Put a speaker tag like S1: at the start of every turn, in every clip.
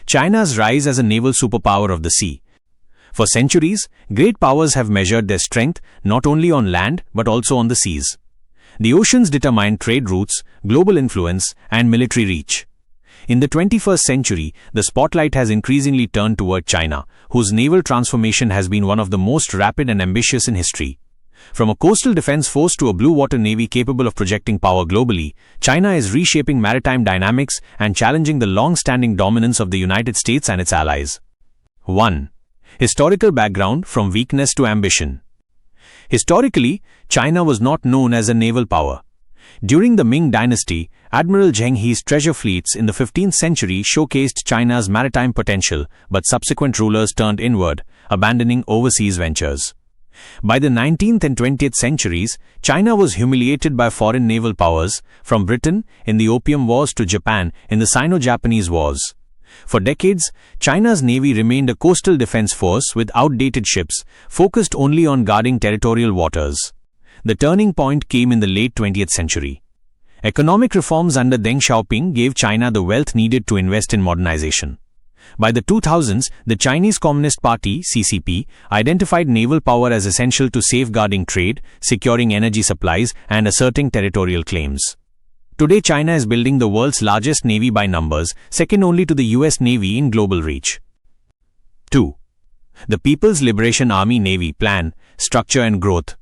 S1: China's rise as a naval superpower of the sea. For centuries, great powers have measured their strength not only on land but also on the seas. The oceans determine trade routes, global influence, and military reach. In the 21st century, the spotlight has increasingly turned toward China, whose naval transformation has been one of the most rapid and ambitious in history. From a coastal defense force to a blue water navy capable of projecting power globally, China is reshaping maritime dynamics and challenging the long-standing dominance of the United States and its allies. 1. Historical background from weakness to ambition. Historically, China was not known as a naval power. During the Ming dynasty, Admiral Zheng He's treasure fleets in the 15th century showcased China's maritime potential, but subsequent rulers turned inward, abandoning overseas ventures. By the 19th and 20th centuries, China was humiliated by foreign naval powers, from Britain in the Opium Wars to Japan in the Sino-Japanese Wars. For decades, China's navy remained a coastal defense force with outdated ships, focused only on guarding territorial waters. The turning point came in the late 20th century. Economic reforms under Deng Xiaoping gave China the wealth needed to invest in modernization. By the 2000s, the Chinese Communist Party (CCP) identified naval power as essential to safeguarding trade, securing energy supplies, and asserting territorial claims. Today, China is building the world's largest navy by numbers, second only to the US Navy in global reach. 2. The People's Liberation Army Navy Plan, Structure and Growth.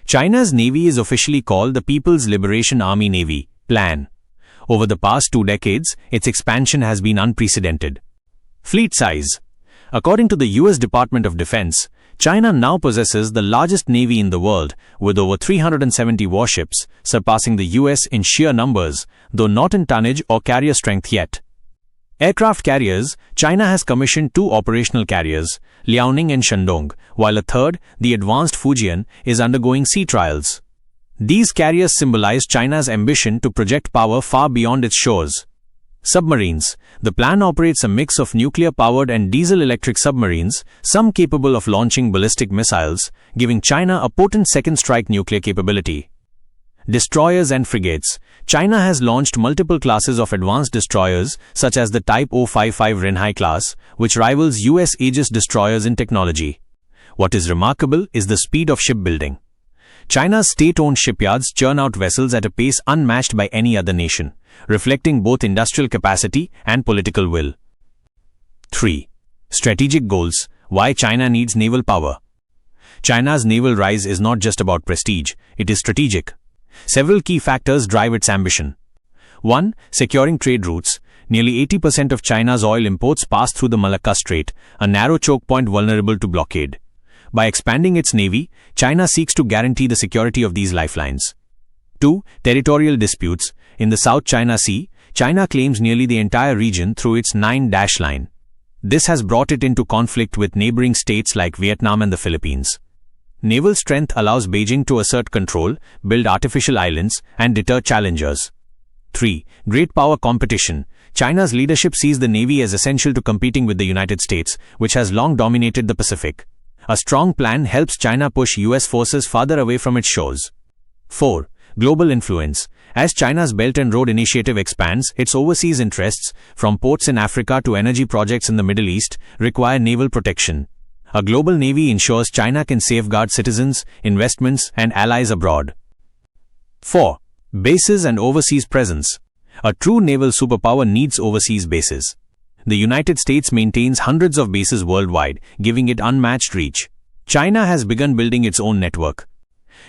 S1: China's navy is officially called the People's Liberation Army Navy Plan. Over the past 2 decades, its expansion has been unprecedented. Fleet size. According to the US Department of Defense, China now possesses the largest navy in the world, with over 370 warships, surpassing the US in sheer numbers, though not in tonnage or carrier strength yet. Aircraft carriers. China has commissioned 2 operational carriers, Liaoning and Shandong, while a third, the advanced Fujian, is undergoing sea trials. These carriers symbolize China's ambition to project power far beyond its shores. Submarines. The plan operates a mix of nuclear-powered and diesel-electric submarines, some capable of launching ballistic missiles, giving China a potent second-strike nuclear capability. Destroyers and frigates. China has launched multiple classes of advanced destroyers, such as the Type 055 Renhai class, which rivals US Aegis destroyers in technology. What is remarkable is the speed of shipbuilding. China's state-owned shipyards churn out vessels at a pace unmatched by any other nation, reflecting both industrial capacity and political will. 3. Strategic goals. Why China needs naval power. China's naval rise is not just about prestige, it is strategic. Several key factors drive its ambition. 1. Securing trade routes. Nearly 80% of China's oil imports pass through the Malacca Strait, a narrow choke point vulnerable to blockade. By expanding its navy, China seeks to guarantee the security of these lifelines. 2. Territorial disputes. In the South China Sea, China claims nearly the entire region through its 9-dash line. This has brought it into conflict with neighboring states like Vietnam and the Philippines. Naval strength allows Beijing to assert control, build artificial islands, and deter challengers. 3. Great power competition. China's leadership sees the navy as essential to competing with the United States, which has long dominated the Pacific. A strong plan helps China push US forces farther away from its shores. 4. Global influence. As China's Belt and Road Initiative expands, its overseas interests, from ports in Africa to energy projects in the Middle East, require naval protection. A global navy ensures China can safeguard citizens, investments, and allies abroad. 4. Bases and overseas presence. A true naval superpower needs overseas bases. The United States maintains hundreds of bases worldwide, giving it unmatched reach. China has begun building its own network.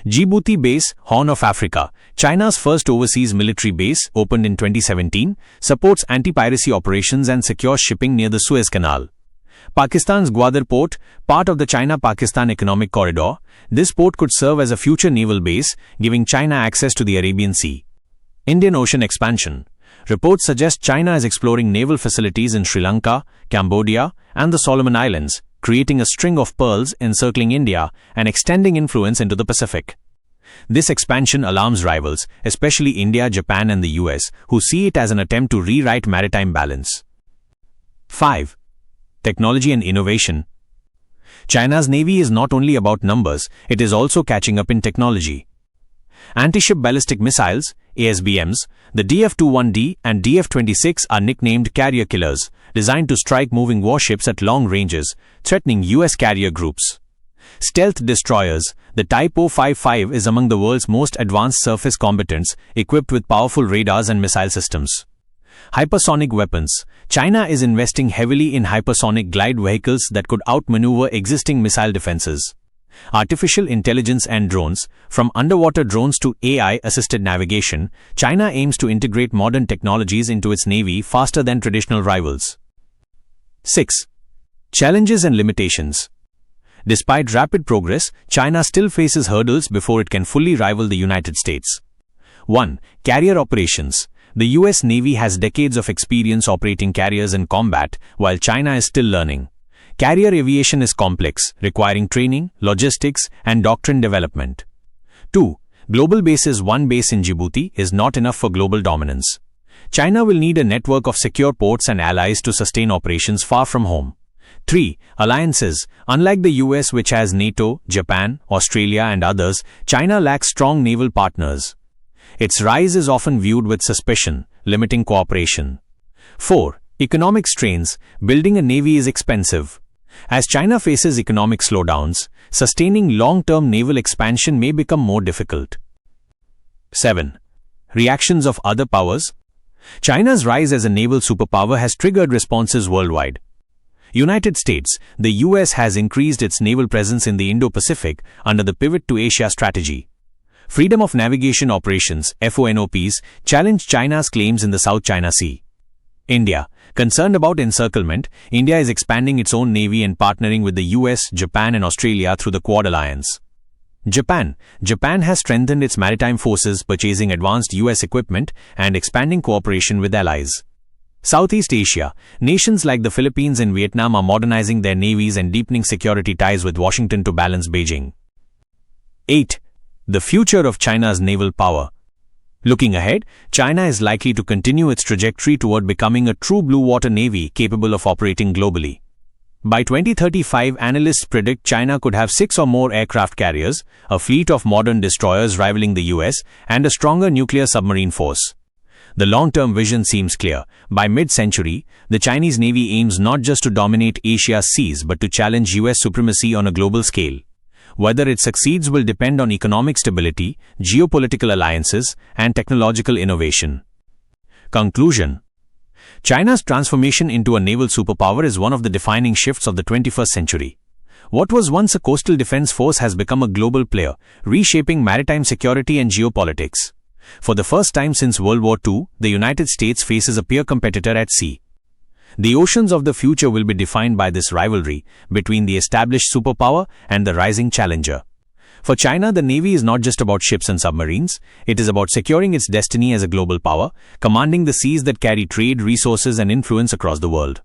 S1: Djibouti Base, Horn of Africa, China's first overseas military base, opened in 2017, supports anti-piracy operations and secures shipping near the Suez Canal. Pakistan's Gwadar Port, part of the China-Pakistan Economic Corridor, this port could serve as a future naval base, giving China access to the Arabian Sea. Indian Ocean expansion. Reports suggest China is exploring naval facilities in Sri Lanka, Cambodia, and the Solomon Islands, creating a string of pearls encircling India and extending influence into the Pacific. This expansion alarms rivals, especially India, Japan, and the US, who see it as an attempt to rewrite maritime balance. 5. Technology and innovation. China's navy is not only about numbers, it is also catching up in technology. Anti-ship ballistic missiles, ASBMs, the DF-21D and DF-26 are nicknamed carrier killers, designed to strike moving warships at long ranges, threatening U.S. carrier groups. Stealth destroyers, the Type 055 is among the world's most advanced surface combatants, equipped with powerful radars and missile systems. Hypersonic weapons. China is investing heavily in hypersonic glide vehicles that could outmaneuver existing missile defenses. Artificial intelligence and drones. From underwater drones to AI-assisted navigation, China aims to integrate modern technologies into its navy faster than traditional rivals. 6. Challenges and limitations. Despite rapid progress, China still faces hurdles before it can fully rival the United States. 1. Carrier operations. The US Navy has decades of experience operating carriers in combat, while China is still learning. Carrier aviation is complex, requiring training, logistics, and doctrine development. 2. Global bases. One base in Djibouti is not enough for global dominance. China will need a network of secure ports and allies to sustain operations far from home. 3. Alliances. Unlike the US, which has NATO, Japan, Australia, and others, China lacks strong naval partners. Its rise is often viewed with suspicion, limiting cooperation. 4. Economic strains. Building a navy is expensive. As China faces economic slowdowns, sustaining long-term naval expansion may become more difficult. 7. Reactions of other powers. China's rise as a naval superpower has triggered responses worldwide. United States. The US has increased its naval presence in the Indo-Pacific under the Pivot to Asia strategy. Freedom of Navigation Operations (FONOPs) challenge China's claims in the South China Sea. India. Concerned about encirclement, India is expanding its own navy and partnering with the US, Japan, and Australia through the Quad Alliance. Japan. Japan has strengthened its maritime forces, purchasing advanced US equipment and expanding cooperation with allies. Southeast Asia. Nations like the Philippines and Vietnam are modernizing their navies and deepening security ties with Washington to balance Beijing. 8. The future of China's naval power. Looking ahead, China is likely to continue its trajectory toward becoming a true blue water navy capable of operating globally. By 2035, analysts predict China could have 6 or more aircraft carriers, a fleet of modern destroyers rivaling the US, and a stronger nuclear submarine force. The long-term vision seems clear. By mid-century, the Chinese Navy aims not just to dominate Asia's seas but to challenge US supremacy on a global scale. Whether it succeeds will depend on economic stability, geopolitical alliances, and technological innovation. Conclusion. China's transformation into a naval superpower is one of the defining shifts of the 21st century. What was once a coastal defense force has become a global player, reshaping maritime security and geopolitics. For the first time since World War II, the United States faces a peer competitor at sea. The oceans of the future will be defined by this rivalry between the established superpower and the rising challenger. For China, the Navy is not just about ships and submarines, it is about securing its destiny as a global power, commanding the seas that carry trade, resources, and influence across the world.